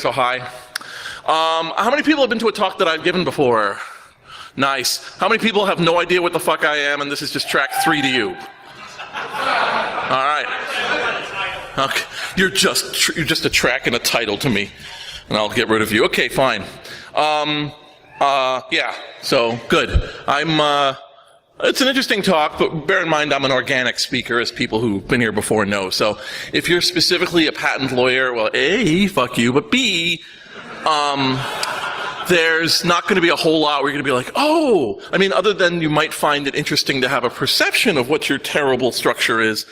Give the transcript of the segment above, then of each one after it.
so hi. How many people have been to a talk that I've given before? Nice. How many people have no idea what the fuck I am and this is just track 3 to you? All right. Okay. You're just a track and a title to me, and I'll get rid of you. Okay, fine. Yeah, so good. It's an interesting talk, but bear in mind I'm an organic speaker, as people who've been here before know. So if you're specifically a patent lawyer, well, A, fuck you, but B, there's not going to be a whole lot where you're going to be like, oh, I mean, other than you might find it interesting to have a perception of what your terrible structure is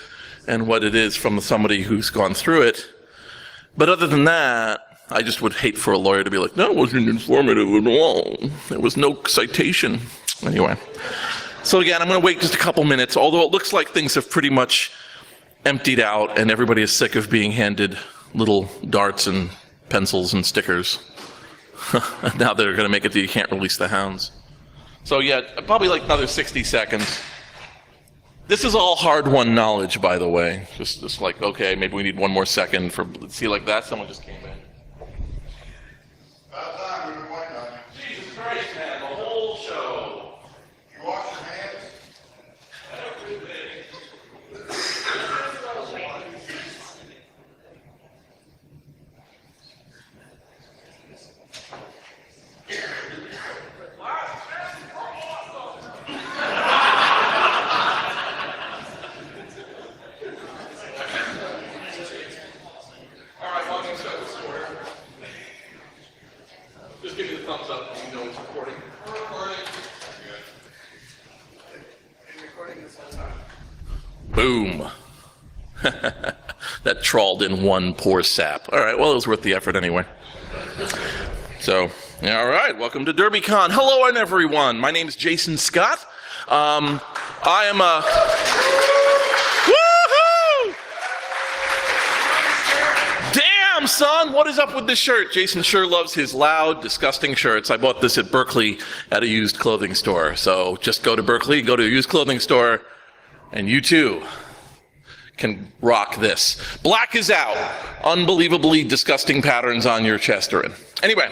and what it is from somebody who's gone through it. But other than that, I just would hate for a lawyer to be like, that wasn't informative at all. There was no citation. Anyway. So again, I'm going to wait just a couple minutes, although it looks like things have pretty much emptied out and everybody is sick of being handed little darts and pencils and stickers. Now they're going to make it that you can't release the hounds. So yeah, probably like another 60 seconds. This is all hard-won knowledge, by the way. Just like, okay, maybe we need one more second for, see like that, someone just came in. About time, we've been waiting on you. Jesus Christ, man, the whole show. You wash your hands? Just give me the thumbs up so you know it's recording. We're recording. Been recording this whole time. Boom. That trawled in one poor sap. All right, well, it was worth the effort anyway. So, all right, welcome to DerbyCon. Hello, everyone. My name is Jason Scott. I am a... Woohoo! Damn, son, what is up with this shirt? Jason sure loves his loud, disgusting shirts. I bought this at Berkeley at a used clothing store. So just go to Berkeley, go to a used clothing store, and you too can rock this. Black is out. Unbelievably disgusting patterns on your chest are in. Anyway,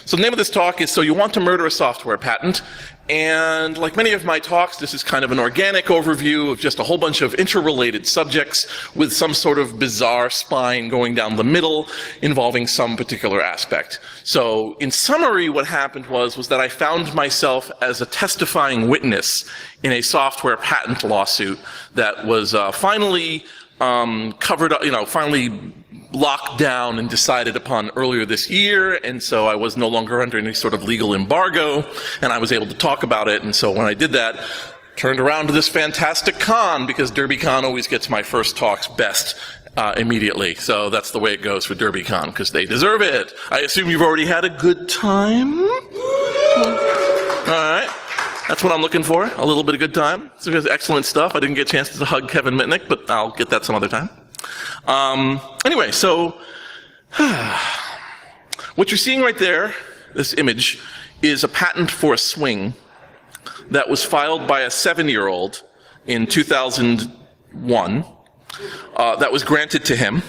so the name of this talk is So You Want to Murder a Software Patent. And like many of my talks, this is kind of an organic overview of just a whole bunch of interrelated subjects with some sort of bizarre spine going down the middle involving some particular aspect. So in summary, what happened was that I found myself as a testifying witness in a software patent lawsuit that was finally covered up, finally locked down and decided upon earlier this year, and so I was no longer under any sort of legal embargo, and I was able to talk about it. And so when I did that, turned around to this fantastic con, because DerbyCon always gets my first talks best immediately. So that's the way it goes for DerbyCon, because they deserve it. I assume you've already had a good time? All right. That's what I'm looking for, a little bit of good time. So it's excellent stuff. I didn't get a chance to hug Kevin Mitnick, but I'll get that some other time. Anyway, so what you're seeing right there, this image, is a patent for a swing that was filed by a 7-year-old in 2001 that was granted to him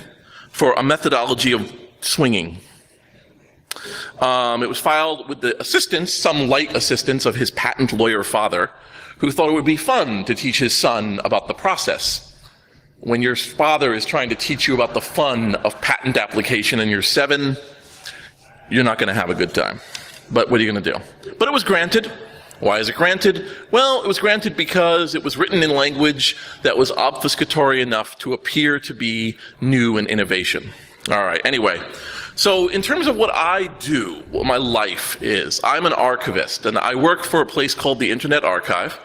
for a methodology of swinging. It was filed with the assistance, some light assistance of his patent lawyer father, who thought it would be fun to teach his son about the process. When your father is trying to teach you about the fun of patent application and you're 7, you're not going to have a good time. But what are you going to do? But it was granted. Why is it granted? Well, it was granted because it was written in language that was obfuscatory enough to appear to be new and innovation. All right, anyway. So in terms of what I do, what my life is, I'm an archivist, and I work for a place called the Internet Archive.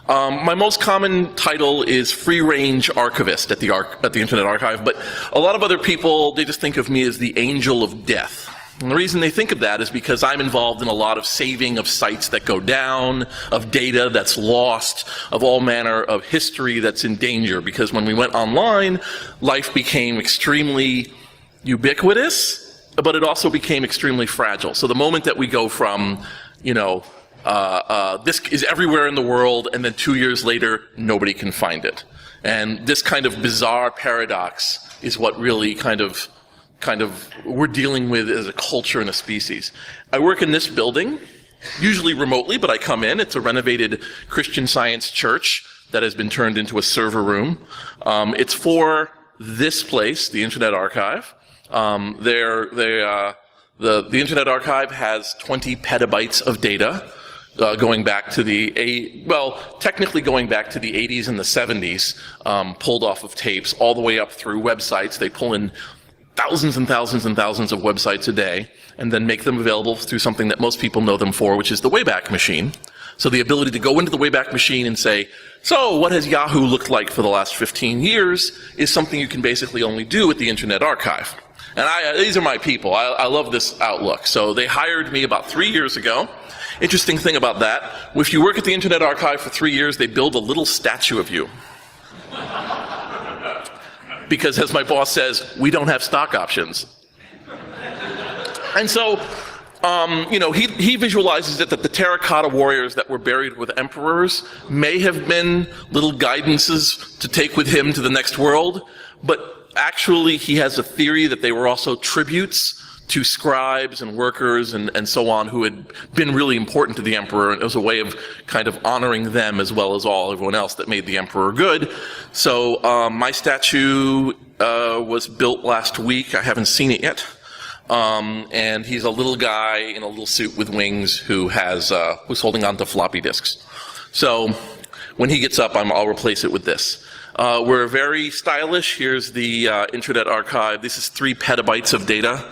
My most common title is free-range archivist at the Internet Archive, but a lot of other people, they just think of me as the angel of death. And the reason they think of that is because I'm involved in a lot of saving of sites that go down, of data that's lost, of all manner of history that's in danger, because when we went online, life became extremely ubiquitous, but it also became extremely fragile. So the moment that we go from, this is everywhere in the world, and then 2 years later, nobody can find it. And this kind of bizarre paradox is what really kind of we're dealing with as a culture and a species. I work in this building, usually remotely, but I come in. It's a renovated Christian Science church that has been turned into a server room. It's for this place, the Internet Archive. The Internet Archive has 20 petabytes of data, going back to technically going back to the 80s and the 70s, pulled off of tapes all the way up through websites. They pull in thousands and thousands and thousands of websites a day and then make them available through something that most people know them for, which is the Wayback Machine. So the ability to go into the Wayback Machine and say, so what has Yahoo looked like for the last 15 years is something you can basically only do at the Internet Archive. And these are my people. I love this outlook. So they hired me about 3 years ago. Interesting thing about that, if you work at the Internet Archive for 3 years, they build a little statue of you. Because as my boss says, we don't have stock options. And so, he visualizes it that the terracotta warriors that were buried with emperors may have been little guidances to take with him to the next world, but actually he has a theory that they were also tributes to scribes and workers and so on who had been really important to the emperor, and it was a way of kind of honoring them as well as everyone else that made the emperor good. So my statue was built last week. I haven't seen it yet. And he's a little guy in a little suit with wings who's holding on to floppy disks. So when he gets up, I'll replace it with this. We're very stylish. Here's the Internet Archive. This is 3 petabytes of data.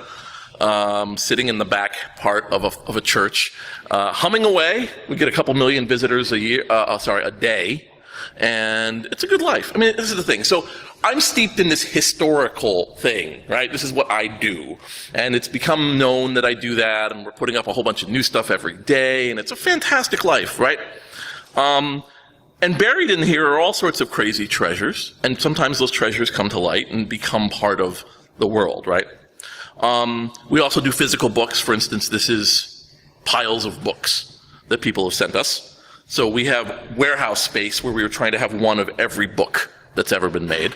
Sitting in the back part of a church, humming away. We get a couple million visitors a day, and it's a good life. I mean, this is the thing. So I'm steeped in this historical thing, right? This is what I do, and it's become known that I do that, and we're putting up a whole bunch of new stuff every day, and it's a fantastic life, right? And buried in here are all sorts of crazy treasures, and sometimes those treasures come to light and become part of the world, right? We also do physical books. For instance, this is piles of books that people have sent us. So we have warehouse space where we were trying to have one of every book that's ever been made,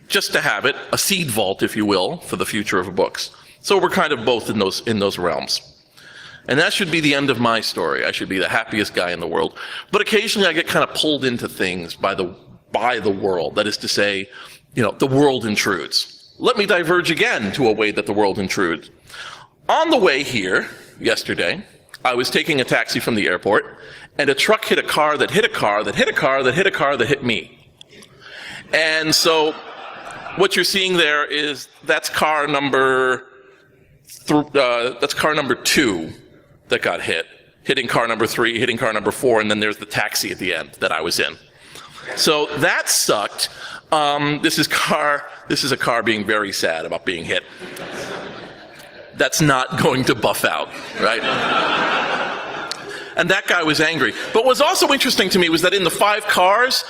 just to have it, a seed vault, if you will, for the future of books. So we're kind of both in those realms. And that should be the end of my story. I should be the happiest guy in the world. But occasionally I get kind of pulled into things by the world. That is to say, the world intrudes. Let me diverge again to a way that the world intrudes. On the way here, yesterday, I was taking a taxi from the airport, and a truck hit a car that hit a car that hit a car that hit a car that hit me. And so what you're seeing there is that's car number 2 that got hit, hitting car number 3, hitting car number 4, and then there's the taxi at the end that I was in. So that sucked. This is a car being very sad about being hit. That's not going to buff out, right? And that guy was angry. But what was also interesting to me was that in the 5 cars,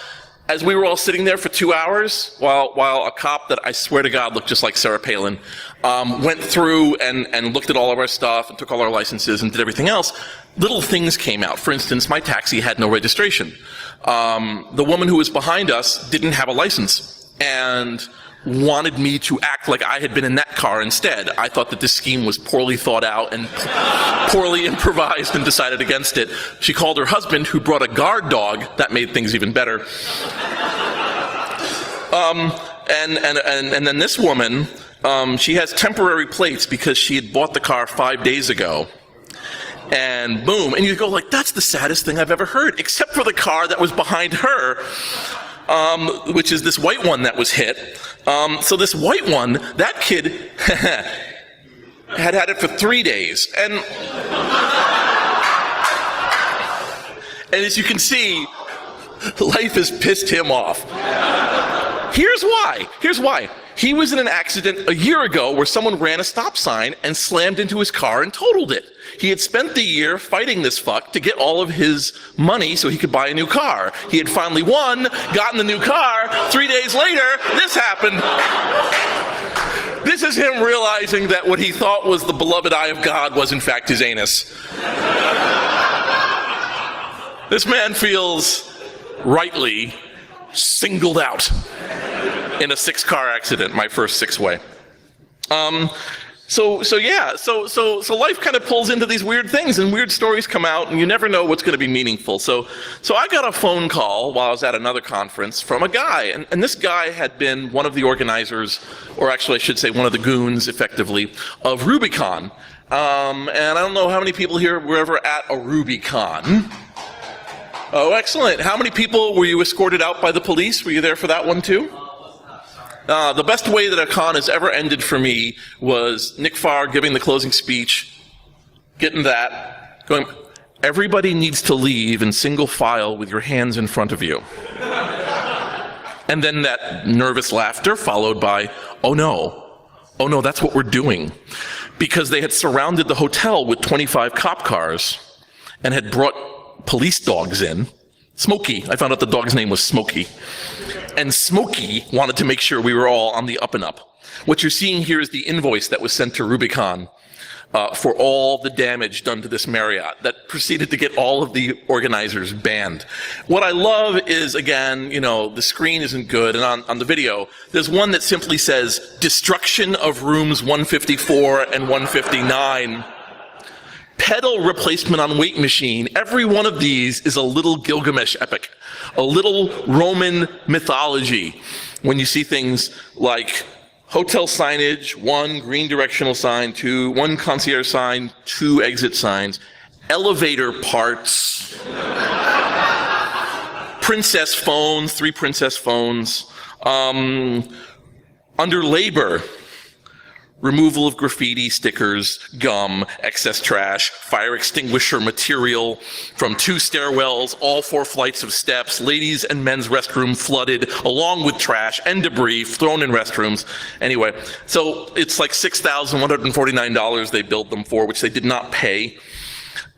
as we were all sitting there for 2 hours, while a cop that I swear to God looked just like Sarah Palin, went through and looked at all of our stuff and took all our licenses and did everything else, little things came out. For instance, my taxi had no registration. The woman who was behind us didn't have a license and wanted me to act like I had been in that car instead. I thought that this scheme was poorly thought out and poorly improvised and decided against it. She called her husband, who brought a guard dog. That made things even better. And then this woman, she has temporary plates because she had bought the car 5 days ago. And boom, and you go like, that's the saddest thing I've ever heard, except for the car that was behind her, which is this white one that was hit. So this white one, that kid had it for 3 days. And as you can see, life has pissed him off. Here's why. He was in an accident a year ago where someone ran a stop sign and slammed into his car and totaled it. He had spent the year fighting this fuck to get all of his money so he could buy a new car. He had finally won, gotten the new car. 3 days later, this happened. This is him realizing that what he thought was the beloved eye of God was in fact his anus. This man feels rightly singled out in a 6-car accident, my first 6-way. So life kind of pulls into these weird things, and weird stories come out, and you never know what's going to be meaningful. So I got a phone call while I was at another conference from a guy, and this guy had been one of the organizers, or actually I should say one of the goons, effectively, of DerbyCon. And I don't know how many people here were ever at a DerbyCon. Oh, excellent. How many people were you escorted out by the police? Were you there for that one too? The best way that a con has ever ended for me was Nick Farr giving the closing speech, getting that, going, everybody needs to leave in single file with your hands in front of you. And then that nervous laughter followed by, oh no, that's what we're doing. Because they had surrounded the hotel with 25 cop cars and had brought police dogs in. Smokey, I found out the dog's name was Smokey. And Smokey wanted to make sure we were all on the up and up. What you're seeing here is the invoice that was sent to DerbyCon for all the damage done to this Marriott that proceeded to get all of the organizers banned. What I love is, again, the screen isn't good, and on the video, there's one that simply says, destruction of rooms 154 and 159. Pedal replacement on weight machine. Every one of these is a little Gilgamesh epic, a little Roman mythology. When you see things like hotel signage, 1 green directional sign, 2, 1 concierge sign, 2 exit signs, elevator parts, princess phones, 3 princess phones, under labor, removal of graffiti, stickers, gum, excess trash, fire extinguisher material from 2 stairwells, all 4 flights of steps, ladies' and men's restroom flooded, along with trash and debris thrown in restrooms. Anyway, so it's like $6,149 they billed them for, which they did not pay,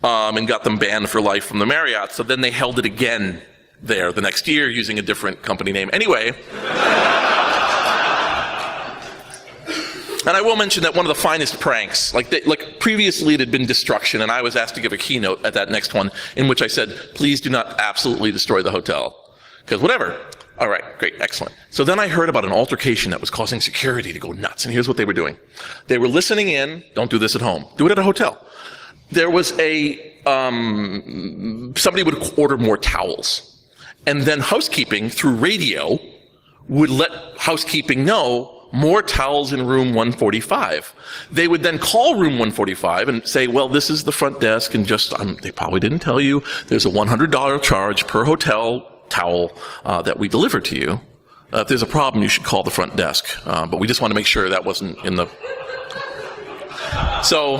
and got them banned for life from the Marriott. So then they held it again there the next year using a different company name. Anyway. And I will mention that one of the finest pranks, like previously it had been destruction, and I was asked to give a keynote at that next one in which I said, please do not absolutely destroy the hotel. Because whatever. All right, great, excellent. So then I heard about an altercation that was causing security to go nuts, and here's what they were doing. They were listening in, don't do this at home, do it at a hotel. There was somebody would order more towels, and then housekeeping through radio would let housekeeping know more towels in room 145. They would then call room 145 and say, well, this is the front desk, and they probably didn't tell you, there's a $100 charge per hotel towel that we deliver to you. If there's a problem, you should call the front desk. But we just want to make sure that wasn't in the... So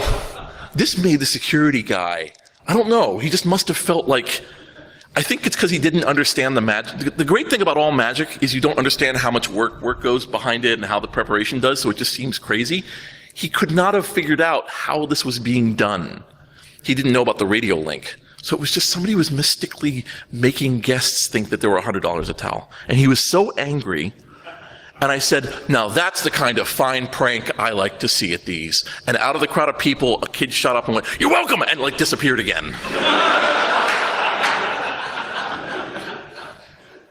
this made the security guy, I don't know, he just must have felt like, I think it's because he didn't understand the magic. The great thing about all magic is you don't understand how much work goes behind it and how the preparation does, so it just seems crazy. He could not have figured out how this was being done. He didn't know about the radio link. So it was just somebody was mystically making guests think that there were $100 a towel. And he was so angry. And I said, now that's the kind of fine prank I like to see at these. And out of the crowd of people, a kid shot up and went, you're welcome, and disappeared again.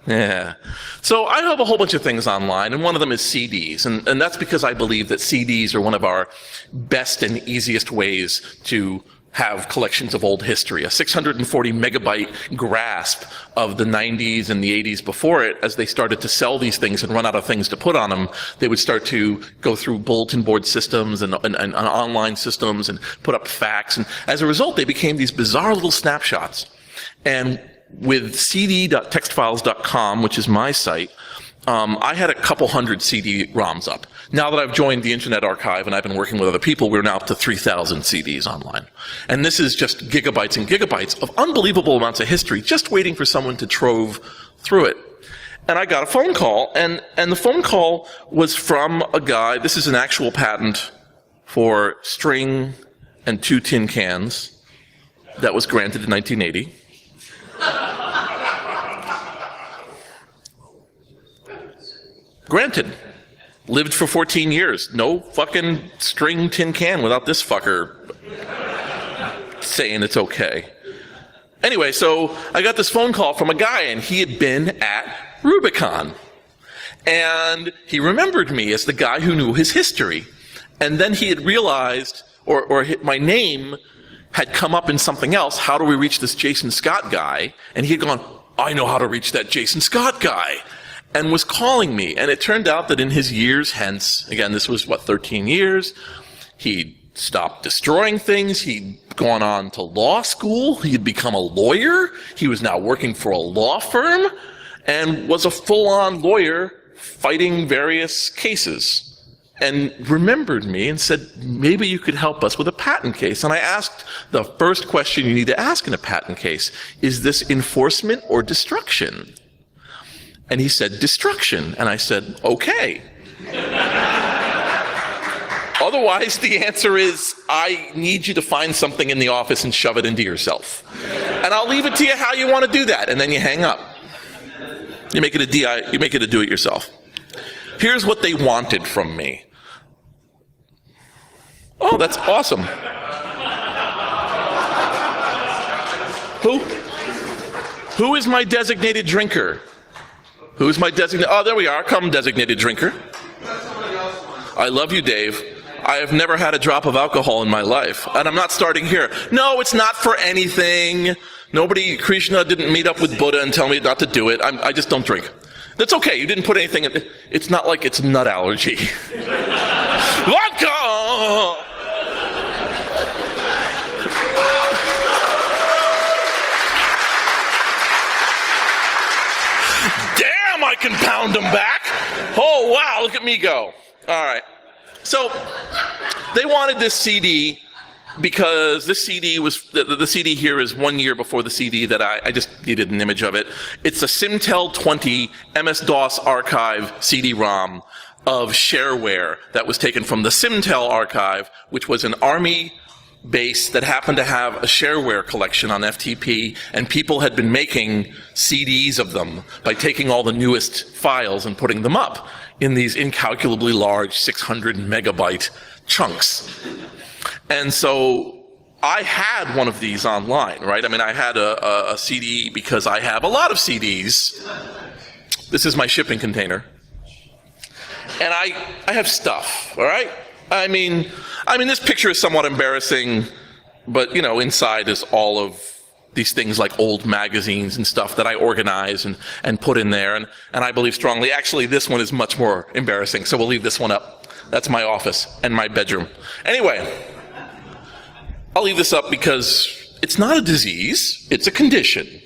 Yeah. So I have a whole bunch of things online, and one of them is CDs. And that's because I believe that CDs are one of our best and easiest ways to have collections of old history. A 640 megabyte grasp of the 90s and the 80s before it, as they started to sell these things and run out of things to put on them, they would start to go through bulletin board systems and online systems and put up facts. And as a result, they became these bizarre little snapshots. And with cd.textfiles.com, which is my site, I had a couple hundred CD-ROMs up. Now that I've joined the Internet Archive and I've been working with other people, we're now up to 3,000 CDs online. And this is just gigabytes and gigabytes of unbelievable amounts of history just waiting for someone to trove through it. And I got a phone call, and the phone call was from a guy. This is an actual patent for string and 2 tin cans that was granted in 1980. Granted. Lived for 14 years. No fucking string tin can without this fucker saying it's okay. Anyway, so I got this phone call from a guy, and he had been at DerbyCon. And he remembered me as the guy who knew his history. And then he had realized, my name had come up in something else. How do we reach this Jason Scott guy? And he had gone, I know how to reach that Jason Scott guy, and was calling me. And it turned out that in his years hence, again, this was, 13 years, he'd stopped destroying things. He'd gone on to law school. He had become a lawyer. He was now working for a law firm and was a full-on lawyer fighting various cases. And remembered me and said, maybe you could help us with a patent case. And I asked the first question you need to ask in a patent case, is this enforcement or destruction? And he said, destruction. And I said, okay. Otherwise, the answer is, I need you to find something in the office and shove it into yourself. And I'll leave it to you how you want to do that. And then you hang up. You make it a do-it-yourself. Here's what they wanted from me. Oh, that's awesome. Who is my designated drinker? Who's my designated? Oh, there we are. Come, designated drinker. I love you, Dave. I have never had a drop of alcohol in my life, and I'm not starting here. No, it's not for anything. Krishna didn't meet up with Buddha and tell me not to do it. I just don't drink. That's okay. You didn't put anything in. It's not like it's nut allergy. Vodka! Damn, I can pound them back. Oh, wow, look at me go. All right. So they wanted this CD because this CD was, the CD here is 1 year before the CD that I just needed an image of it. It's a Simtel 20 MS-DOS archive CD-ROM of shareware that was taken from the Simtel archive, which was an Army base that happened to have a shareware collection on FTP, and people had been making CDs of them by taking all the newest files and putting them up in these incalculably large 600 megabyte chunks. And so I had one of these online, right? I mean, I had a CD because I have a lot of CDs. This is my shipping container. And I have stuff, all right? I mean, this picture is somewhat embarrassing, but, inside is all of these things like old magazines and stuff that I organize and put in there. And I believe strongly, actually, this one is much more embarrassing, so we'll leave this one up. That's my office and my bedroom. Anyway, I'll leave this up because it's not a disease, it's a condition.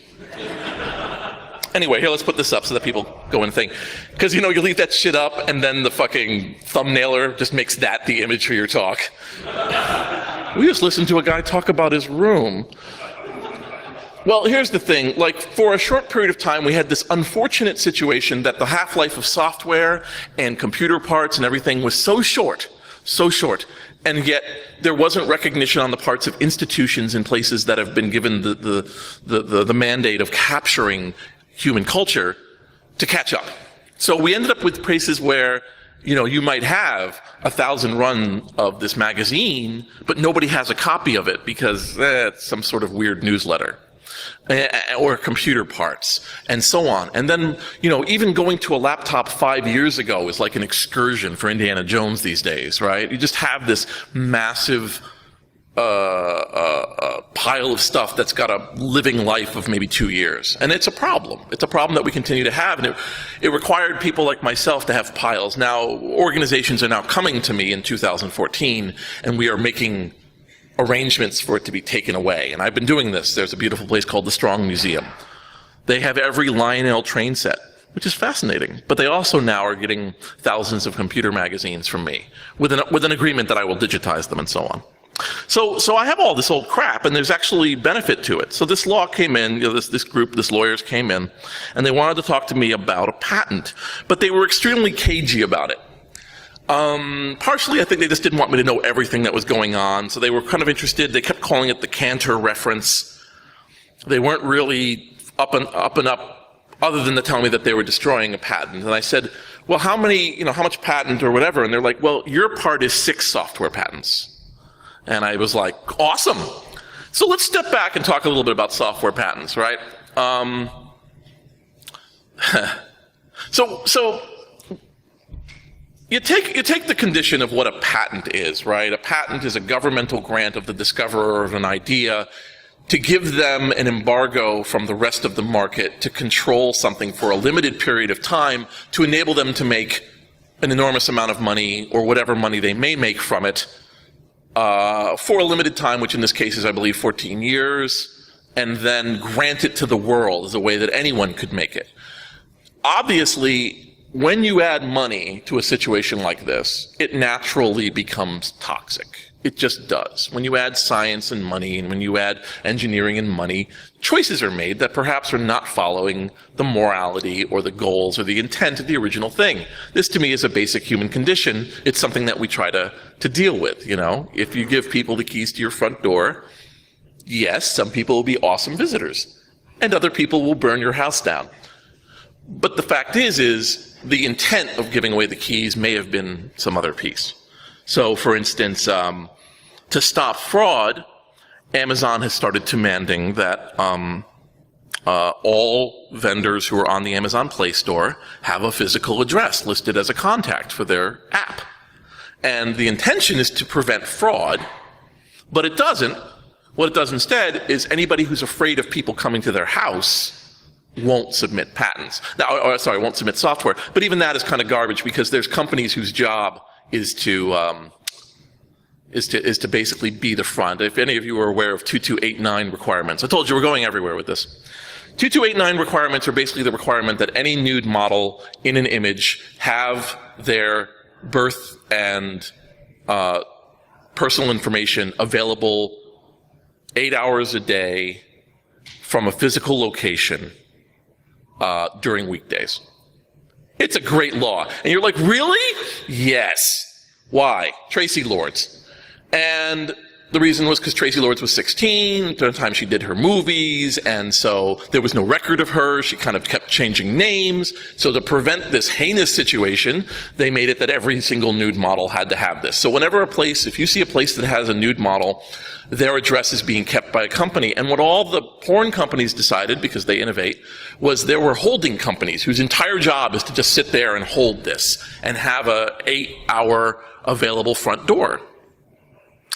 Anyway, here, let's put this up so that people go and think. Because, you leave that shit up, and then the fucking thumbnailer just makes that the image for your talk. We just listened to a guy talk about his room. Well, here's the thing. For a short period of time, we had this unfortunate situation that the half-life of software and computer parts and everything was so short, and yet there wasn't recognition on the parts of institutions and places that have been given the mandate of capturing human culture to catch up. So we ended up with places where, you might have 1,000 run of this magazine, but nobody has a copy of it because it's some sort of weird newsletter. Or computer parts, and so on. And then, even going to a laptop 5 years ago is like an excursion for Indiana Jones these days, right? You just have this massive pile of stuff that's got a living life of maybe 2 years. And it's a problem. It's a problem that we continue to have. And it required people like myself to have piles. Now, organizations are now coming to me in 2014, and we are making arrangements for it to be taken away. And I've been doing this. There's a beautiful place called the Strong Museum. They have every Lionel train set, which is fascinating. But they also now are getting thousands of computer magazines from me with an agreement that I will digitize them and so on. So I have all this old crap, and there's actually benefit to it. So this law came in, this group, this lawyers came in, and they wanted to talk to me about a patent. But they were extremely cagey about it. Partially, I think they just didn't want me to know everything that was going on, so they were kind of interested. They kept calling it the Cantor reference. They weren't really up and up, other than to tell me that they were destroying a patent. And I said, well, how much patent or whatever? And they're like, well, your part is 6 software patents. And I was like, awesome. So let's step back and talk a little bit about software patents, right? So you take the condition of what a patent is, right? A patent is a governmental grant of the discoverer of an idea to give them an embargo from the rest of the market to control something for a limited period of time to enable them to make an enormous amount of money or whatever money they may make from it for a limited time, which in this case is, I believe, 14 years, and then grant it to the world as a way that anyone could make it. Obviously, when you add money to a situation like this, it naturally becomes toxic. It just does. When you add science and money, and when you add engineering and money, choices are made that perhaps are not following the morality or the goals or the intent of the original thing. This, to me, is a basic human condition. It's something that we try to deal with, you know? If you give people the keys to your front door, yes, some people will be awesome visitors, and other people will burn your house down. But the fact is the intent of giving away the keys may have been some other piece. So, for instance, to stop fraud, Amazon has started demanding that all vendors who are on the Amazon Play Store have a physical address listed as a contact for their app. And the intention is to prevent fraud, but it doesn't. What it does instead is anybody who's afraid of people coming to their house won't submit patents. Now, won't submit software. But even that is kind of garbage because there's companies whose job is to basically be the front. If any of you are aware of 2289 requirements, I told you we're going everywhere with this. 2289 requirements are basically the requirement that any nude model in an image have their birth and personal information available 8 hours a day from a physical location during weekdays. It's a great law. And you're like, really? Yes. Why? Tracy Lords. And the reason was because Tracy Lords was 16 at the time she did her movies, and so there was no record of her. She kind of kept changing names. So to prevent this heinous situation, they made it that every single nude model had to have this. So whenever if you see a place that has a nude model, their address is being kept by a company. And what all the porn companies decided, because they innovate, was there were holding companies whose entire job is to just sit there and hold this and have a 8-hour available front door.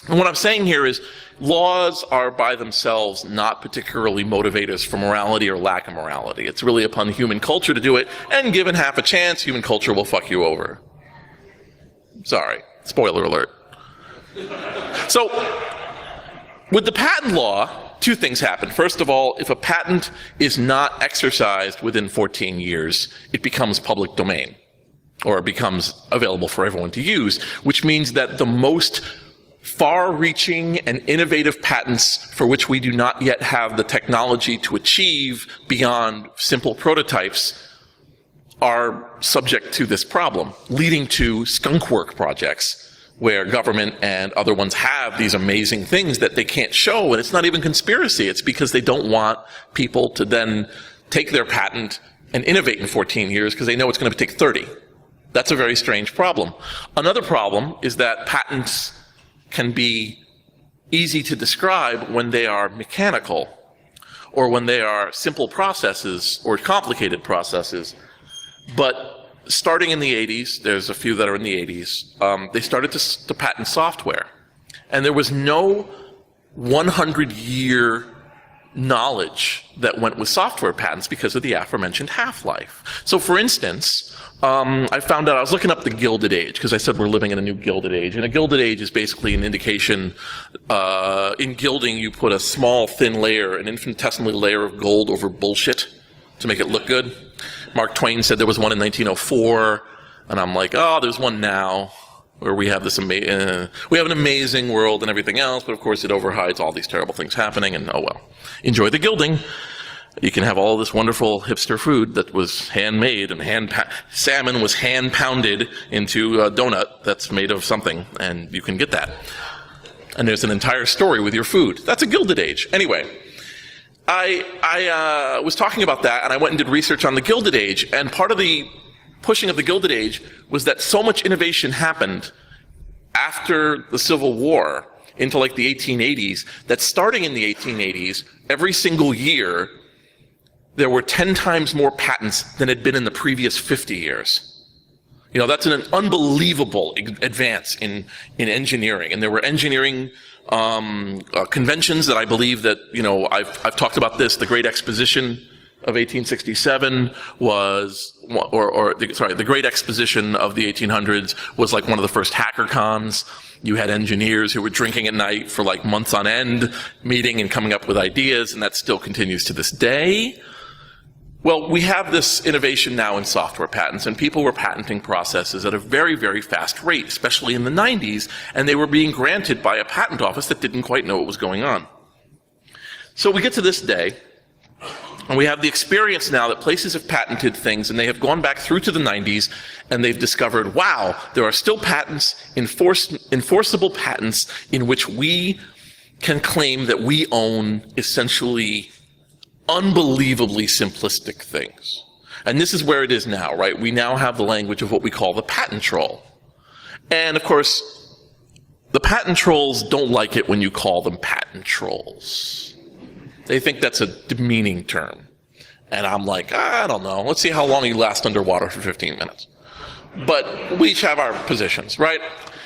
And what I'm saying here is laws are by themselves not particularly motivators for morality or lack of morality. It's really upon human culture to do it, and given half a chance, human culture will fuck you over. Sorry, spoiler alert. So, with the patent law, two things happen. First of all, if a patent is not exercised within 14 years, it becomes public domain, or it becomes available for everyone to use, which means that the most far-reaching and innovative patents for which we do not yet have the technology to achieve beyond simple prototypes are subject to this problem, leading to skunkwork projects where government and other ones have these amazing things that they can't show, and it's not even conspiracy. It's because they don't want people to then take their patent and innovate in 14 years because they know it's going to take 30. That's a very strange problem. Another problem is that patents can be easy to describe when they are mechanical or when they are simple processes or complicated processes. But starting in the 80s, there's a few that are in the 80s, they started to patent software. And there was no 100-year knowledge that went with software patents because of the aforementioned half-life. So for instance, I found out, I was looking up the Gilded Age, because I said we're living in a new Gilded Age. And a Gilded Age is basically an indication, in gilding you put a small, thin layer, an infinitesimally layer of gold over bullshit to make it look good. Mark Twain said there was one in 1904, and I'm like, oh, there's one now, where we have this we have an amazing world and everything else, but of course it overhides all these terrible things happening, and oh well. Enjoy the gilding. You can have all this wonderful hipster food that was handmade, and salmon was hand-pounded into a donut that's made of something, and you can get that. And there's an entire story with your food. That's a Gilded Age. Anyway, I was talking about that, and I went and did research on the Gilded Age, and part of the pushing of the Gilded Age was that so much innovation happened after the Civil War into like the 1880s, that starting in the 1880s, every single year, there were 10 times more patents than had been in the previous 50 years. You know, that's an unbelievable advance in engineering. And there were engineering conventions that I believe that, you know, I've talked about this. The Great Exposition of 1867 was, the Great Exposition of the 1800s was like one of the first hacker cons. You had engineers who were drinking at night for like months on end, meeting and coming up with ideas, and that still continues to this day. Well, we have this innovation now in software patents, and people were patenting processes at a very, very fast rate, especially in the 90s, and they were being granted by a patent office that didn't quite know what was going on. So we get to this day, and we have the experience now that places have patented things, and they have gone back through to the 90s, and they've discovered, wow, there are still patents, enforceable patents, in which we can claim that we own essentially unbelievably simplistic things. And this is where it is now, right? We now have the language of what we call the patent troll. And of course, the patent trolls don't like it when you call them patent trolls. They think that's a demeaning term. And I'm like, I don't know. Let's see how long you last underwater for 15 minutes. But we each have our positions, right?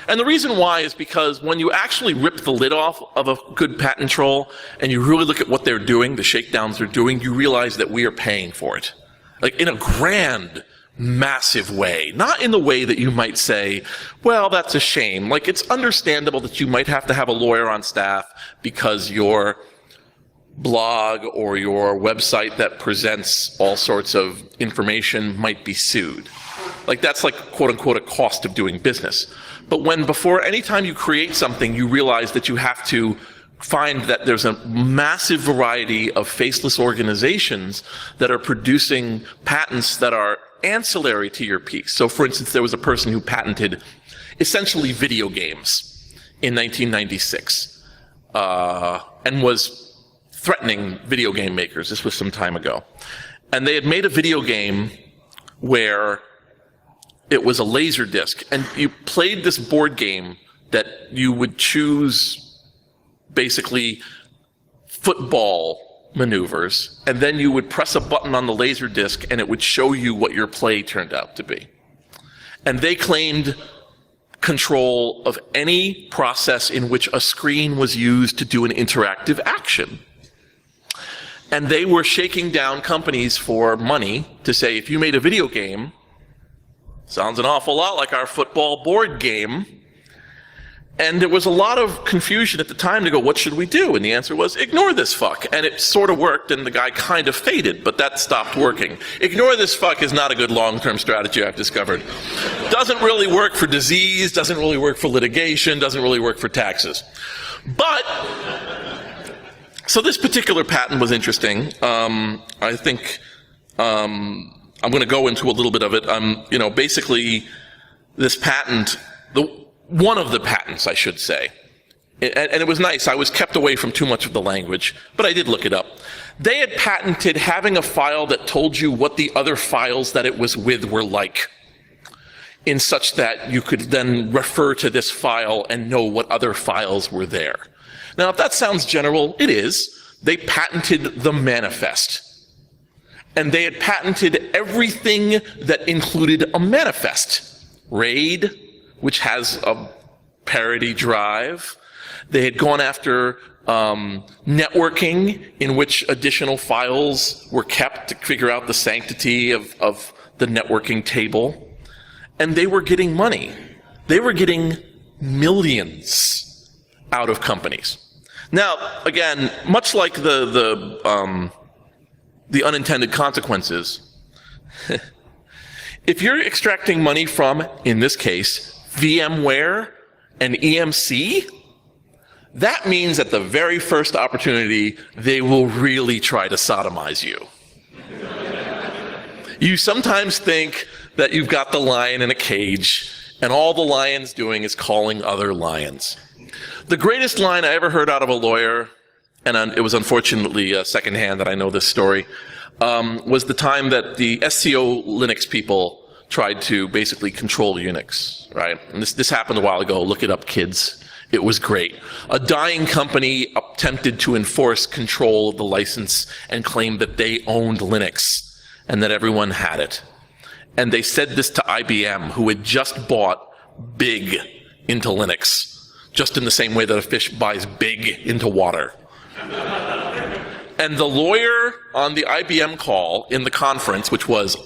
And the reason why is because when you actually rip the lid off of a good patent troll and you really look at what they're doing, the shakedowns they're doing, you realize that we are paying for it. Like in a grand, massive way. Not in the way that you might say, well, that's a shame. Like it's understandable that you might have to have a lawyer on staff because your blog or your website that presents all sorts of information might be sued. Like that's like quote unquote a cost of doing business. But when before any time you create something, you realize that you have to find that there's a massive variety of faceless organizations that are producing patents that are ancillary to your piece. So for instance, there was a person who patented essentially video games in 1996 and was threatening video game makers. This was some time ago. And they had made a video game where it was a laser disc, and you played this board game that you would choose basically football maneuvers, and then you would press a button on the laser disc and it would show you what your play turned out to be. And they claimed control of any process in which a screen was used to do an interactive action. And they were shaking down companies for money to say, if you made a video game, sounds an awful lot like our football board game. And there was a lot of confusion at the time to go, what should we do? And the answer was, ignore this fuck. And it sort of worked, and the guy kind of faded, but that stopped working. Ignore this fuck is not a good long-term strategy, I've discovered. Doesn't really work for disease, doesn't really work for litigation, doesn't really work for taxes. But, so this particular patent was interesting. I think, I'm going to go into a little bit of it. You know, basically, this patent, one of the patents, I should say, and it was nice. I was kept away from too much of the language, but I did look it up. They had patented having a file that told you what the other files that it was with were like, in such that you could then refer to this file and know what other files were there. Now, if that sounds general, it is. They patented the manifest. And they had patented everything that included a manifest. RAID, which has a parity drive. They had gone after networking, in which additional files were kept to figure out the sanctity of the networking table. And they were getting money. They were getting millions out of companies. Now, again, much like the unintended consequences, if you're extracting money from, in this case, VMware and EMC, that means at the very first opportunity, they will really try to sodomize you. You sometimes think that you've got the lion in a cage, and all the lion's doing is calling other lions. The greatest line I ever heard out of a lawyer, and it was unfortunately secondhand that I know this story, was the time that the SCO Linux people tried to basically control Unix, right? And this happened a while ago. Look it up, kids. It was great. A dying company attempted to enforce control of the license and claimed that they owned Linux and that everyone had it. And they said this to IBM, who had just bought big into Linux, just in the same way that a fish buys big into water. And the lawyer on the IBM call in the conference, which was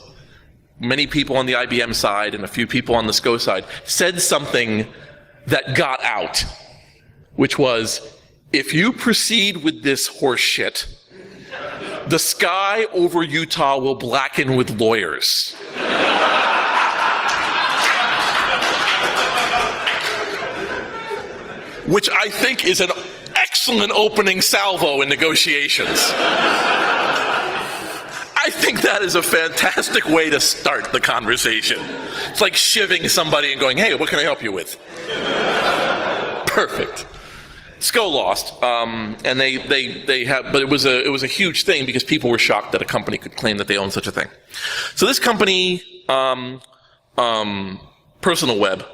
many people on the IBM side and a few people on the SCO side, said something that got out, which was, if you proceed with this horse shit, the sky over Utah will blacken with lawyers. Which I think is an excellent opening salvo in negotiations. I think that is a fantastic way to start the conversation. It's like shivving somebody and going, hey, what can I help you with? Perfect. SCO lost, and they have, but it was a huge thing because people were shocked that a company could claim that they own such a thing. So this company, Personal Web,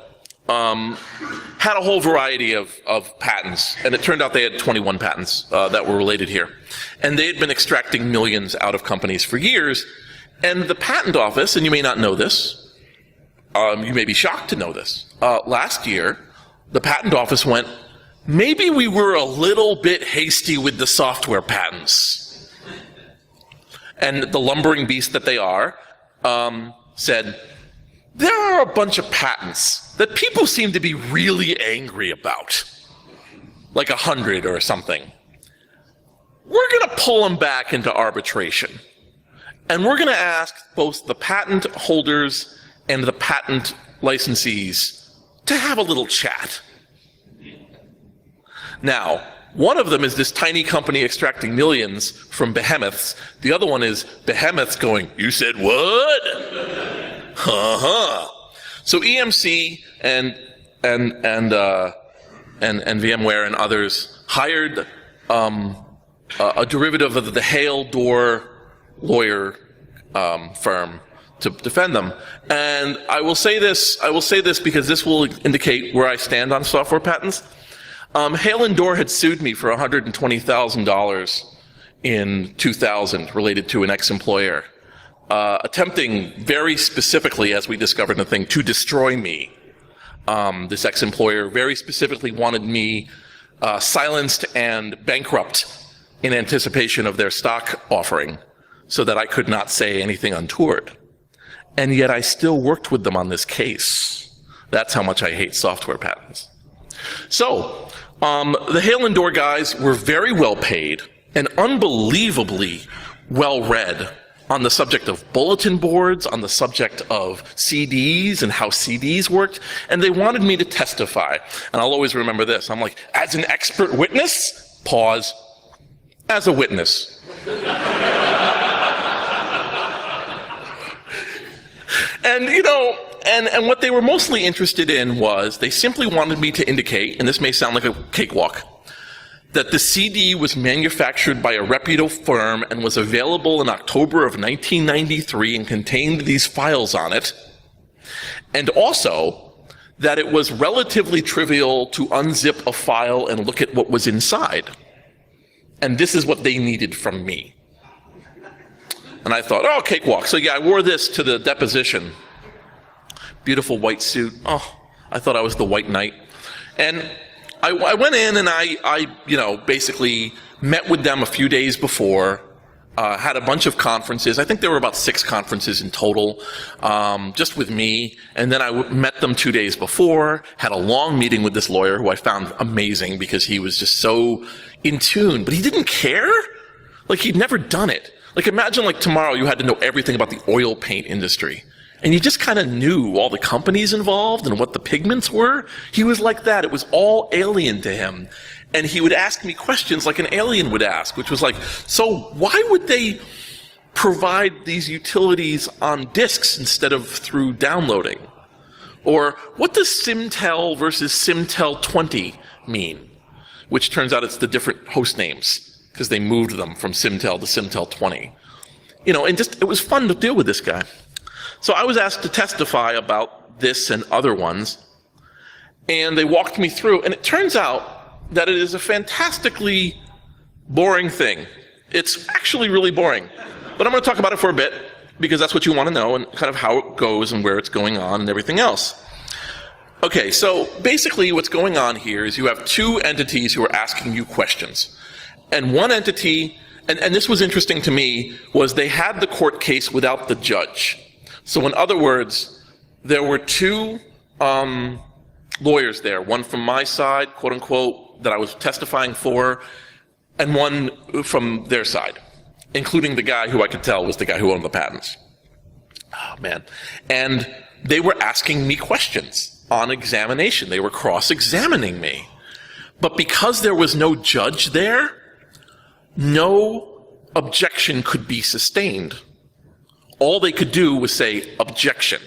had a whole variety of patents, and it turned out they had 21 patents that were related here. And they had been extracting millions out of companies for years, and the patent office, and you may not know this, you may be shocked to know this, last year, the patent office went, maybe we were a little bit hasty with the software patents. And the lumbering beast that they are, said, there are a bunch of patents that people seem to be really angry about, like 100 or something. We're going to pull them back into arbitration. And we're going to ask both the patent holders and the patent licensees to have a little chat. Now, one of them is this tiny company extracting millions from behemoths. The other one is behemoths going, you said what? So EMC and VMware and others hired a derivative of the Hale Door lawyer firm to defend them. And I will say this because this will indicate where I stand on software patents. Hale and Door had sued me for $120,000 in 2000 related to an ex-employer, attempting very specifically, as we discovered in the thing, to destroy me. This ex-employer very specifically wanted me silenced and bankrupt in anticipation of their stock offering so that I could not say anything untoward. And yet I still worked with them on this case. That's how much I hate software patents. So, the Hale and Door guys were very well paid and unbelievably well read on the subject of bulletin boards, on the subject of CDs and how CDs worked, and they wanted me to testify. And I'll always remember this. I'm like, as an expert witness, pause, as a witness. And, you know, and what they were mostly interested in was they simply wanted me to indicate, and this may sound like a cakewalk, that the CD was manufactured by a reputable firm and was available in October of 1993 and contained these files on it, and also that it was relatively trivial to unzip a file and look at what was inside. And this is what they needed from me. And I thought, oh, cakewalk. So yeah, I wore this to the deposition. Beautiful white suit. Oh, I thought I was the white knight. And I went in and I basically met with them a few days before, had a bunch of conferences. I think there were about 6 conferences in total, just with me. And then I met them 2 days before, had a long meeting with this lawyer who I found amazing because he was just so in tune, but he didn't care. Like he'd never done it. Like imagine like tomorrow you had to know everything about the oil paint industry. And you just kind of knew all the companies involved and what the pigments were. He was like that. It was all alien to him. And he would ask me questions like an alien would ask, which was like, so why would they provide these utilities on disks instead of through downloading? Or what does Simtel versus Simtel 20 mean? Which turns out it's the different host names because they moved them from Simtel to Simtel 20. You know, and just, it was fun to deal with this guy. So I was asked to testify about this and other ones, and they walked me through, and it turns out that it is a fantastically boring thing. It's actually really boring, but I'm going to talk about it for a bit because that's what you want to know and kind of how it goes and where it's going on and everything else. Okay, so basically what's going on here is you have two entities who are asking you questions. And one entity, and this was interesting to me, was they had the court case without the judge. So in other words, there were two lawyers there, one from my side, quote unquote, that I was testifying for, and one from their side, including the guy who I could tell was the guy who owned the patents. Oh, man. And they were asking me questions on examination. They were cross-examining me. But because there was no judge there, no objection could be sustained. All they could do was say, objection.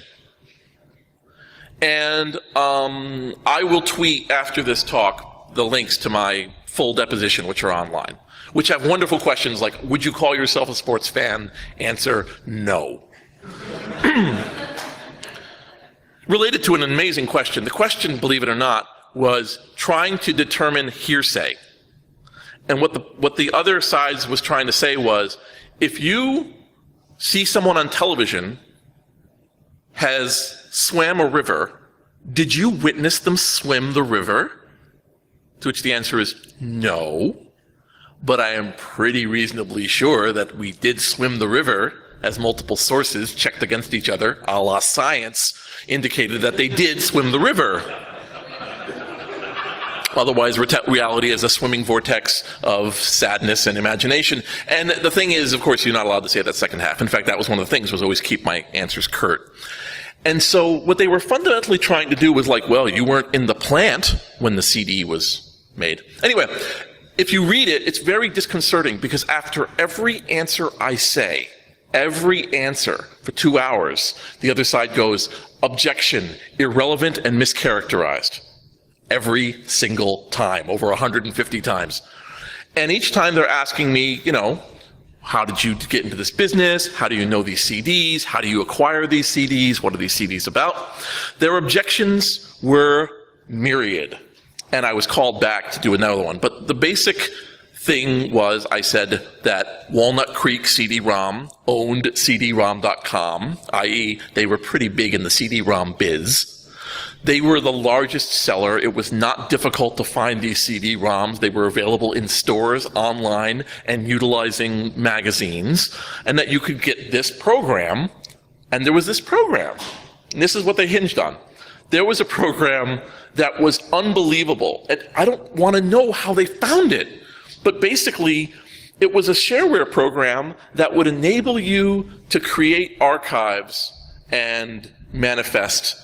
And I will tweet after this talk the links to my full deposition, which are online, which have wonderful questions like, would you call yourself a sports fan? Answer, no. Related to an amazing question. The question, believe it or not, was trying to determine hearsay. And what the other side was trying to say was, if you see someone on television has swam a river, did you witness them swim the river? To which the answer is no. But I am pretty reasonably sure that we did swim the river, as multiple sources checked against each other, a la science, indicated that they did swim the river. Otherwise, reality is a swimming vortex of sadness and imagination. And the thing is, of course, you're not allowed to say that second half. In fact, that was one of the things, was always keep my answers curt. And so what they were fundamentally trying to do was like, well, you weren't in the plant when the CD was made. Anyway, if you read it, it's very disconcerting, because after every answer I say, every answer for 2 hours, the other side goes, objection, irrelevant and mischaracterized. Every single time, over 150 times. And each time they're asking me, you know, how did you get into this business? How do you know these CDs? How do you acquire these CDs? What are these CDs about? Their objections were myriad. And I was called back to do another one. But the basic thing was, I said that Walnut Creek CD-ROM owned CD-ROM.com, i.e. they were pretty big in the CD-ROM biz. They were the largest seller. It was not difficult to find these CD-ROMs. They were available in stores, online, and utilizing magazines, and that you could get this program, and there was this program. And this is what they hinged on. There was a program that was unbelievable, and I don't want to know how they found it, but basically, it was a shareware program that would enable you to create archives and manifest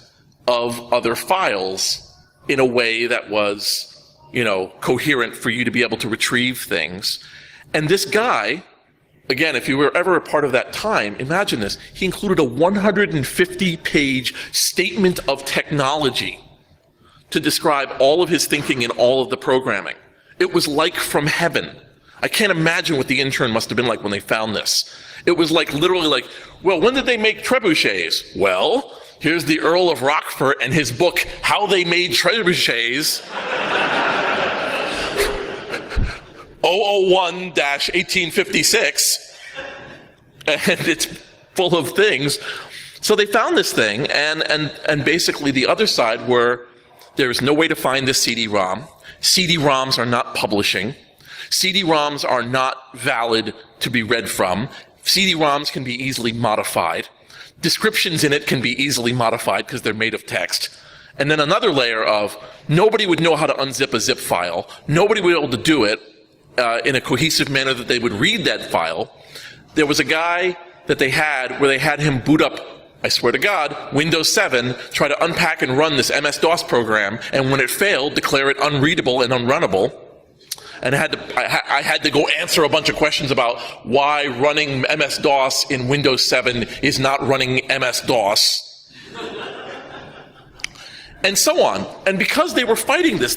of other files in a way that was, you know, coherent for you to be able to retrieve things. And this guy, again, if you were ever a part of that time, imagine this. He included a 150-page statement of technology to describe all of his thinking and all of the programming. It was like from heaven. I can't imagine what the intern must have been like when they found this. It was like, literally like, well, when did they make trebuchets? Well, here's the Earl of Rockford and his book, How They Made Trebuchets, 001-1856, and it's full of things. So they found this thing, and basically the other side were, there's no way to find this CD-ROM. CD-ROMs are not publishing. CD-ROMs are not valid to be read from. CD-ROMs can be easily modified. Descriptions in it can be easily modified because they're made of text. And then another layer of, nobody would know how to unzip a zip file. Nobody would be able to do it in a cohesive manner that they would read that file. There was a guy that they had where they had him boot up, I swear to God, Windows 7, try to unpack and run this MS-DOS program, and when it failed, declare it unreadable and unrunnable. And I had to go answer a bunch of questions about why running MS-DOS in Windows 7 is not running MS-DOS. And so on. And because they were fighting this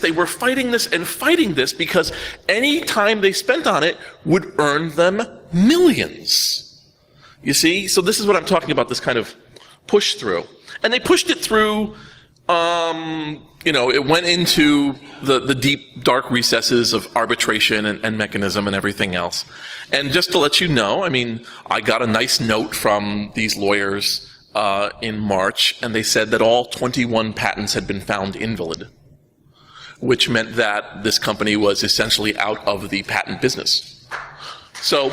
because any time they spent on it would earn them millions. You see? So this is what I'm talking about, this kind of push through. And they pushed it through It went into the deep, dark recesses of arbitration and mechanism and everything else. And just to let you know, I got a nice note from these lawyers in March, and they said that all 21 patents had been found invalid, which meant that this company was essentially out of the patent business. So,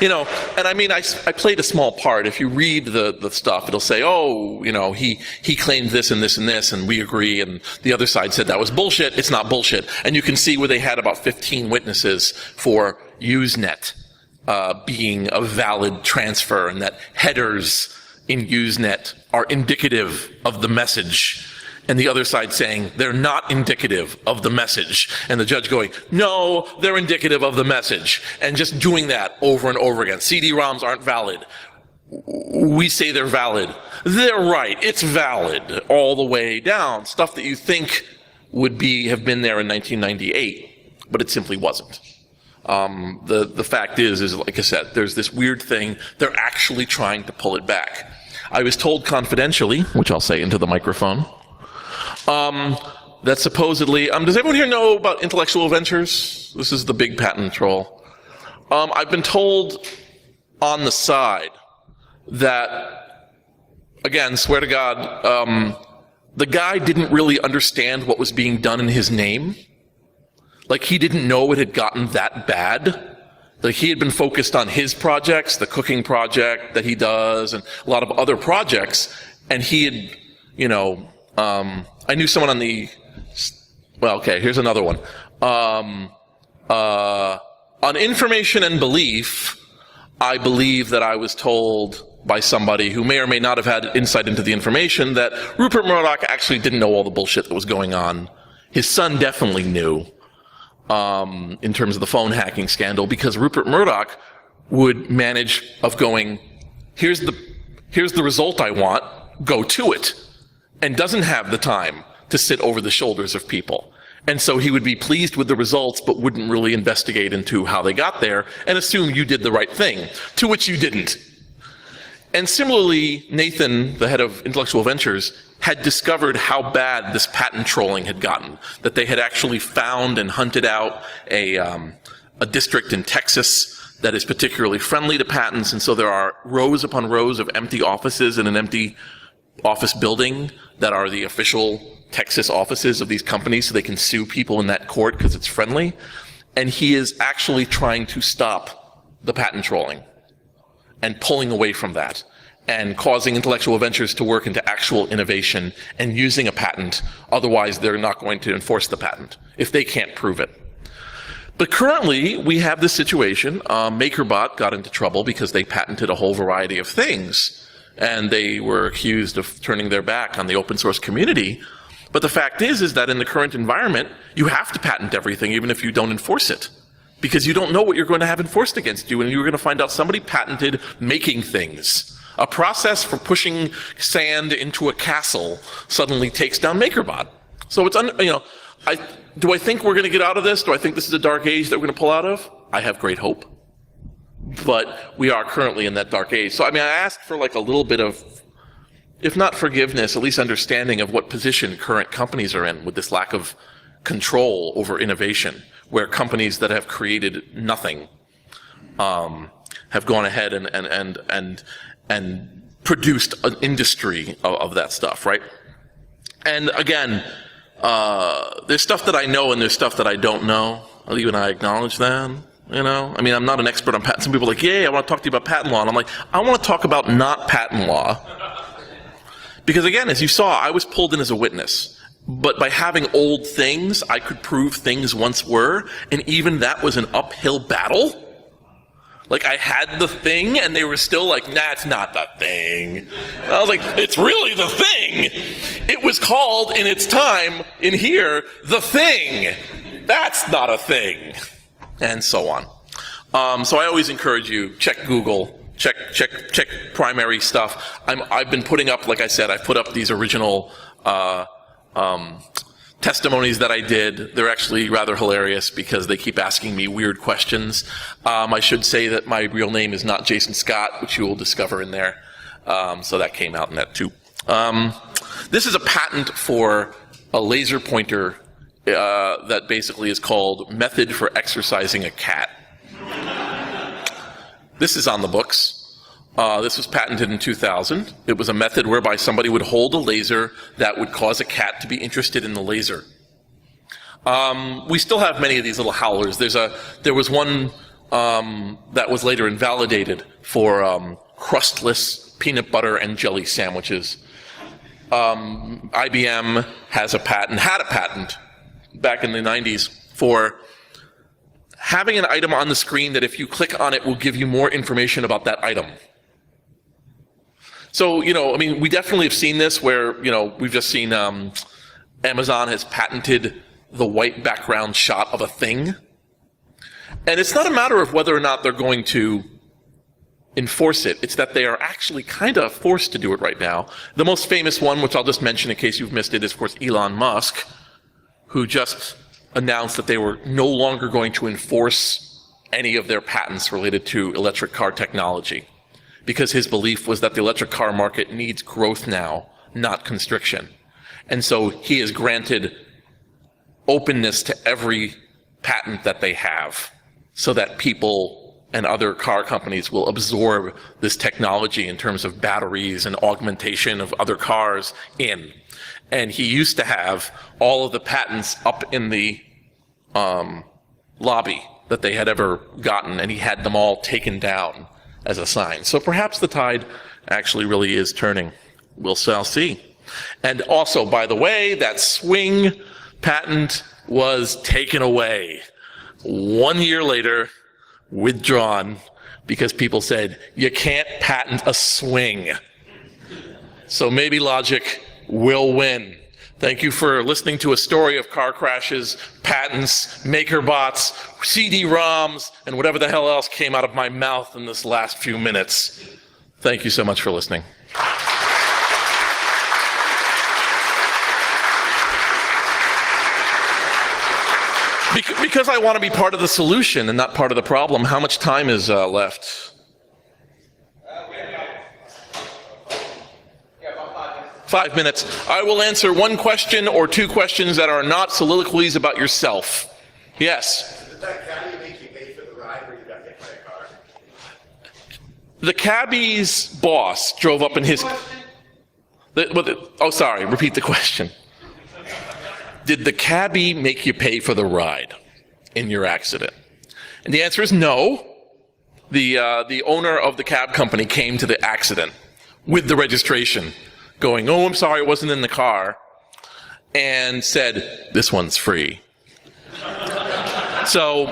and I played a small part. If you read the stuff, it'll say, he claimed this and this and this, and we agree, and the other side said that was bullshit. It's not bullshit. And you can see where they had about 15 witnesses for Usenet being a valid transfer, and that headers in Usenet are indicative of the message. And the other side saying, they're not indicative of the message. And the judge going, no, they're indicative of the message. And just doing that over and over again. CD-ROMs aren't valid. We say they're valid. They're right. It's valid. All the way down. Stuff that you think would have been there in 1998. But it simply wasn't. The fact is, like I said, there's this weird thing. They're actually trying to pull it back. I was told confidentially, which I'll say into the microphone, that supposedly, does everyone here know about intellectual ventures? This is the big patent troll. I've been told on the side that, again, swear to God, the guy didn't really understand what was being done in his name. Like, he didn't know it had gotten that bad. Like, he had been focused on his projects, the cooking project that he does, and a lot of other projects, and he had, I knew someone on here's another one. On information and belief, I believe that I was told by somebody who may or may not have had insight into the information that Rupert Murdoch actually didn't know all the bullshit that was going on. His son definitely knew, in terms of the phone hacking scandal, because Rupert Murdoch would manage of going, here's the result I want, go to it. And doesn't have the time to sit over the shoulders of people. And so he would be pleased with the results, but wouldn't really investigate into how they got there and assume you did the right thing, to which you didn't. And similarly, Nathan, the head of Intellectual Ventures, had discovered how bad this patent trolling had gotten, that they had actually found and hunted out a district in Texas that is particularly friendly to patents, and so there are rows upon rows of empty offices in an empty office building that are the official Texas offices of these companies, so they can sue people in that court because it's friendly. And he is actually trying to stop the patent trolling and pulling away from that and causing Intellectual Ventures to work into actual innovation and using a patent. Otherwise, they're not going to enforce the patent if they can't prove it. But currently, we have this situation. MakerBot got into trouble because they patented a whole variety of things. And they were accused of turning their back on the open source community. But the fact is that in the current environment, you have to patent everything, even if you don't enforce it. Because you don't know what you're going to have enforced against you, and you're going to find out somebody patented making things. A process for pushing sand into a castle suddenly takes down MakerBot. So it's, do I think we're going to get out of this? Do I think this is a dark age that we're going to pull out of? I have great hope. But we are currently in that dark age. So, I asked for like a little bit of, if not forgiveness, at least understanding of what position current companies are in with this lack of control over innovation, where companies that have created nothing have gone ahead and produced an industry of that stuff, right? And again, there's stuff that I know and there's stuff that I don't know. You and I acknowledge that. I'm not an expert on patent. Some people are like, I want to talk to you about patent law. And I'm like, I want to talk about not patent law. Because again, as you saw, I was pulled in as a witness. But by having old things, I could prove things once were. And even that was an uphill battle. Like, I had the thing, and they were still like, nah, it's not the thing. And I was like, it's really the thing. It was called, in its time, in here, the thing. That's not a thing. And so on. So I always encourage you, check Google, check primary stuff. I've been putting up, like I said, I've put up these original testimonies that I did. They're actually rather hilarious because they keep asking me weird questions. I should say that my real name is not Jason Scott, which you will discover in there. So that came out in that too. This is a patent for a laser pointer that basically is called Method for Exercising a Cat. This is on the books. This was patented in 2000. It was a method whereby somebody would hold a laser that would cause a cat to be interested in the laser. We still have many of these little howlers. There was one that was later invalidated for crustless peanut butter and jelly sandwiches. IBM had a patent back in the 90s for having an item on the screen that if you click on it will give you more information about that item. So, I mean, we definitely have seen this where, we've just seen Amazon has patented the white background shot of a thing. And it's not a matter of whether or not they're going to enforce it. It's that they are actually kind of forced to do it right now. The most famous one, which I'll just mention in case you've missed it, is, of course, Elon Musk, who just announced that they were no longer going to enforce any of their patents related to electric car technology, because his belief was that the electric car market needs growth now, not constriction. And so he has granted openness to every patent that they have so that people and other car companies will absorb this technology in terms of batteries and augmentation of other cars in. And he used to have all of the patents up in the lobby that they had ever gotten, and he had them all taken down as a sign. So perhaps the tide actually really is turning. We'll shall see. And also, by the way, that swing patent was taken away 1 year later, withdrawn, because people said, you can't patent a swing. So maybe logic will win. Thank you for listening to a story of car crashes, patents, MakerBots, CD-ROMs, and whatever the hell else came out of my mouth in this last few minutes. Thank you so much for listening. Because I want to be part of the solution and not part of the problem, how much time is left? About 5 minutes. I will answer one question or two questions that are not soliloquies about yourself. Yes? Did that caddy make you pay for the ride where you got hit by a car? The cabbie's boss drove up in his... Oh, sorry. Repeat the question. Did the cabbie make you pay for the ride in your accident? And the answer is no. The owner of the cab company came to the accident with the registration, going, oh, I'm sorry, it wasn't in the car, and said, this one's free. So,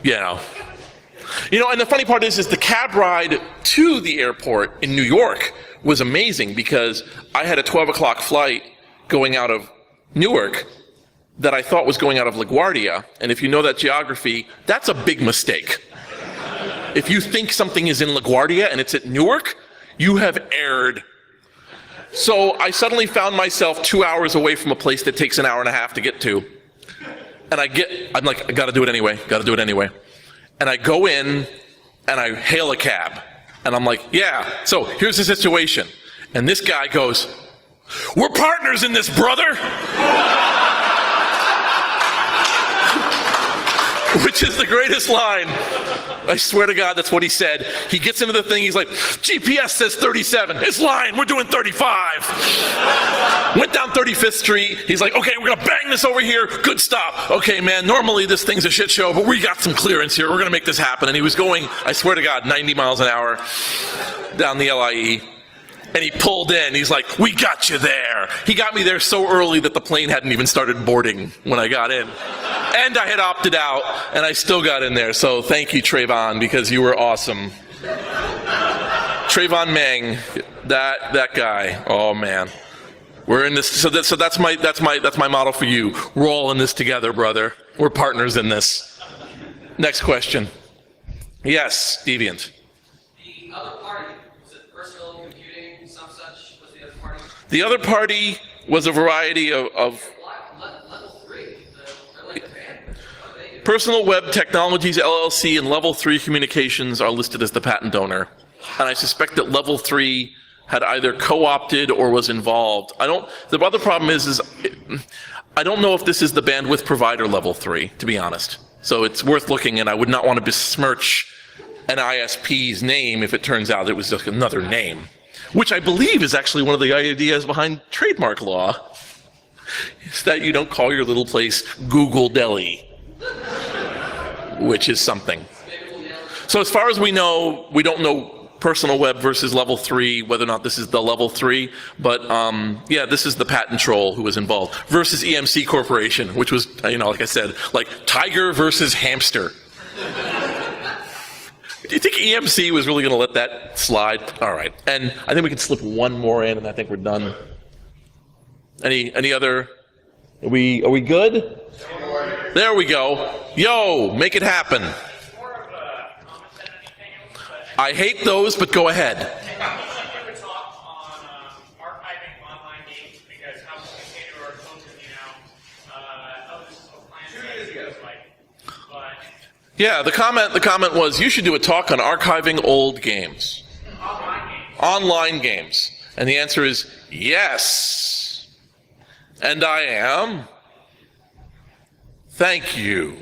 and the funny part is the cab ride to the airport in New York was amazing because I had a 12 o'clock flight going out of Newark that I thought was going out of LaGuardia, and if you know that geography, that's a big mistake. If you think something is in LaGuardia and it's at Newark, you have erred. So I suddenly found myself 2 hours away from a place that takes an hour and a half to get to. And I'm like, I gotta do it anyway. And I go in and I hail a cab. And I'm like, yeah, so here's the situation. And this guy goes, we're partners in this, brother. Which is the greatest line. I swear to God, that's what he said. He gets into the thing, he's like, GPS says 37. It's lying, we're doing 35. Went down 35th Street. He's like, okay, we're gonna bang this over here. Good stop. Okay, man, normally this thing's a shit show, but we got some clearance here. We're gonna make this happen. And he was going, I swear to God, 90 miles an hour down the LIE. And he pulled in. He's like, we got you there. He got me there so early that the plane hadn't even started boarding when I got in. And I had opted out, and I still got in there. So thank you, Trayvon, because you were awesome. Trayvon Meng, that guy. Oh man, we're in this. So that's my model for you. We're all in this together, brother. We're partners in this. Next question. Yes, Deviant. The other party, was it personal computing, some such, was the other party? The other party was a variety of Why Personal Web Technologies LLC and Level 3 Communications are listed as the patent owner. And I suspect that Level 3 had either co-opted or was involved. The other problem is I don't know if this is the bandwidth provider Level 3, to be honest. So it's worth looking, and I would not want to besmirch an ISP's name if it turns out it was just another name, which I believe is actually one of the ideas behind trademark law, is that you don't call your little place Google Deli, which is something. So as far as we know, we don't know Personal Web versus Level 3, whether or not this is the Level 3, but yeah, this is the patent troll who was involved, versus EMC Corporation, which was, like I said, like tiger versus hamster. Do you think EMC was really going to let that slide? All right, and I think we can slip one more in, and I think we're done. Any other? Are we good? There we go. Yo, make it happen. I hate those, but go ahead. Give a talk on archiving online games, because how complicated or closely how this is a plan. 2 years ago. But Yeah, the comment was you should do a talk on archiving old games. Online games. And the answer is yes. And I am. Thank you.